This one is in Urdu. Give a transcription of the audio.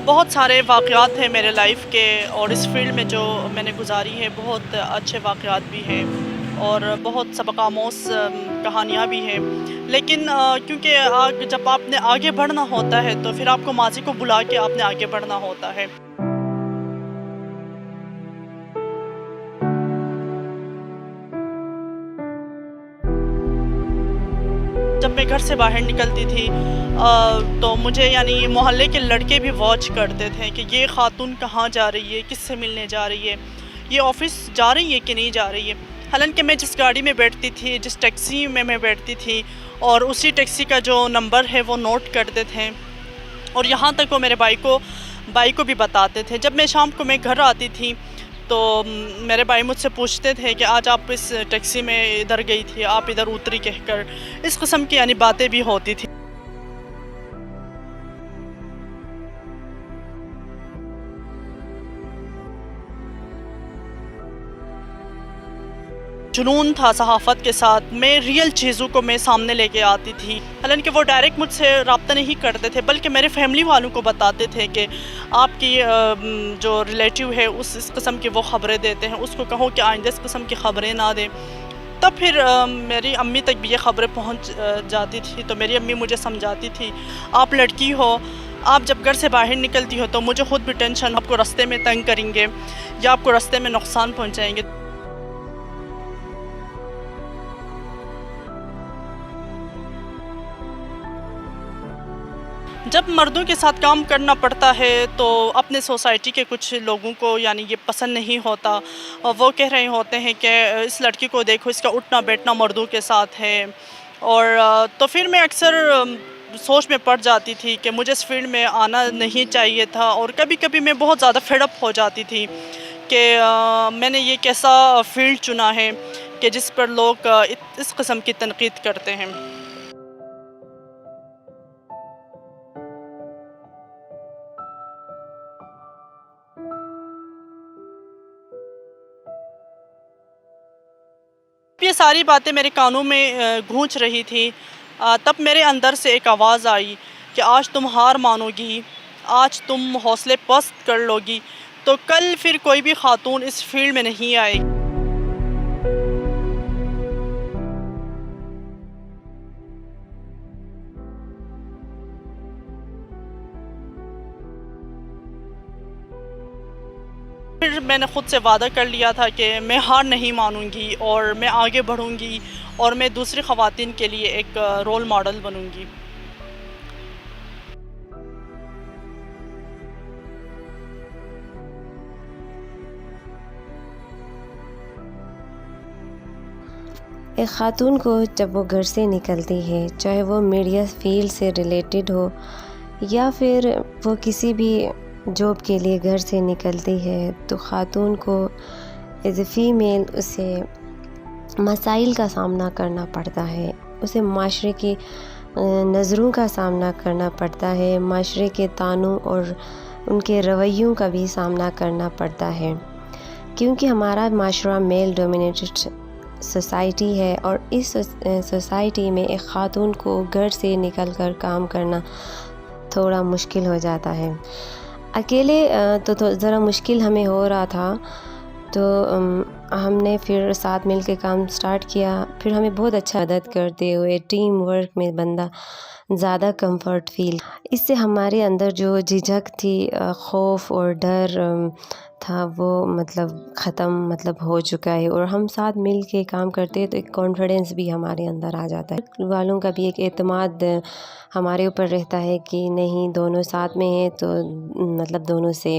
بہت سارے واقعات ہیں میرے لائف کے، اور اس فیلڈ میں جو میں نے گزاری ہے بہت اچھے واقعات بھی ہیں اور بہت سبق آموز کہانیاں بھی ہیں، لیکن کیونکہ جب آپ نے آگے بڑھنا ہوتا ہے تو پھر آپ کو ماضی کو بلا کے آپ نے آگے بڑھنا ہوتا ہے۔ جب میں گھر سے باہر نکلتی تھی تو مجھے یعنی محلے کے لڑکے بھی واچ کرتے تھے کہ یہ خاتون کہاں جا رہی ہے، کس سے ملنے جا رہی ہے، یہ آفس جا رہی ہے کہ نہیں جا رہی ہے۔ حالانکہ میں جس گاڑی میں بیٹھتی تھی، جس ٹیکسی میں بیٹھتی تھی، اور اسی ٹیکسی کا جو نمبر ہے وہ نوٹ کرتے تھے، اور یہاں تک وہ میرے بھائی کو بھی بتاتے تھے۔ جب میں شام کو گھر آتی تھی تو میرے بھائی مجھ سے پوچھتے تھے کہ آج آپ اس ٹیکسی میں ادھر گئی تھی، آپ ادھر اتری کہہ کر، اس قسم کی یعنی باتیں بھی ہوتی تھی۔ جنون تھا صحافت کے ساتھ، میں ریئل چیزوں کو میں سامنے لے کے آتی تھی۔ حالانکہ وہ ڈائریکٹ مجھ سے رابطہ نہیں کرتے تھے، بلکہ میرے فیملی والوں کو بتاتے تھے کہ آپ کی جو ریلیٹیو ہے اس قسم کی وہ خبریں دیتے ہیں، اس کو کہو کہ آئندہ اس قسم کی خبریں نہ دیں۔ تب پھر میری امی تک بھی یہ خبریں پہنچ جاتی تھی، تو میری امی مجھے سمجھاتی تھی، آپ لڑکی ہو، آپ جب گھر سے باہر نکلتی ہو تو مجھے خود بھی ٹینشن، آپ کو راستے میں تنگ کریں گے یا آپ کو راستے میں نقصان پہنچائیں گے۔ جب مردوں کے ساتھ کام کرنا پڑتا ہے تو اپنے سوسائٹی کے کچھ لوگوں کو یعنی یہ پسند نہیں ہوتا، اور وہ کہہ رہے ہوتے ہیں کہ اس لڑکی کو دیکھو، اس کا اٹھنا بیٹھنا مردوں کے ساتھ ہے، اور تو پھر میں اکثر سوچ میں پڑ جاتی تھی کہ مجھے اس فیلڈ میں آنا نہیں چاہیے تھا، اور کبھی کبھی میں بہت زیادہ فیڈ اپ ہو جاتی تھی کہ میں نے یہ کیسا فیلڈ چنا ہے کہ جس پر لوگ اس قسم کی تنقید کرتے ہیں۔ یہ ساری باتیں میرے کانوں میں گونج رہی تھی، تب میرے اندر سے ایک آواز آئی کہ آج تم ہار مانو گی، آج تم حوصلے پست کر لو گی تو کل پھر کوئی بھی خاتون اس فیلڈ میں نہیں آئے گی۔ پھر میں نے خود سے وعدہ کر لیا تھا کہ میں ہار نہیں مانوں گی، اور میں آگے بڑھوں گی، اور میں دوسری خواتین کے لیے ایک رول ماڈل بنوں گی۔ ایک خاتون کو جب وہ گھر سے نکلتی ہے، چاہے وہ میڈیا فیلڈ سے ریلیٹڈ ہو یا پھر وہ کسی بھی جاب کے لیے گھر سے نکلتی ہے، تو خاتون کو ایز اے فیمیل اسے مسائل کا سامنا کرنا پڑتا ہے، اسے معاشرے کی نظروں کا سامنا کرنا پڑتا ہے، معاشرے کے طعنوں اور ان کے رویوں کا بھی سامنا کرنا پڑتا ہے، کیونکہ ہمارا معاشرہ میل ڈومینیٹڈ سوسائٹی ہے، اور اس سوسائٹی میں ایک خاتون کو گھر سے نکل کر کام کرنا تھوڑا مشکل ہو جاتا ہے۔ اکیلے تو ذرا مشکل ہمیں ہو رہا تھا، تو ہم نے پھر ساتھ مل کے کام سٹارٹ کیا، پھر ہمیں بہت اچھا مدد کرتے ہوئے ٹیم ورک میں بندہ زیادہ کمفرٹ فیل، اس سے ہمارے اندر جو جھجک تھی، خوف اور ڈر تھا، وہ ختم ہو چکا ہے، اور ہم ساتھ مل کے کام کرتے ہیں تو ایک کانفیڈنس بھی ہمارے اندر آ جاتا ہے، والوں کا بھی ایک اعتماد ہمارے اوپر رہتا ہے کہ نہیں، دونوں ساتھ میں ہیں تو دونوں سے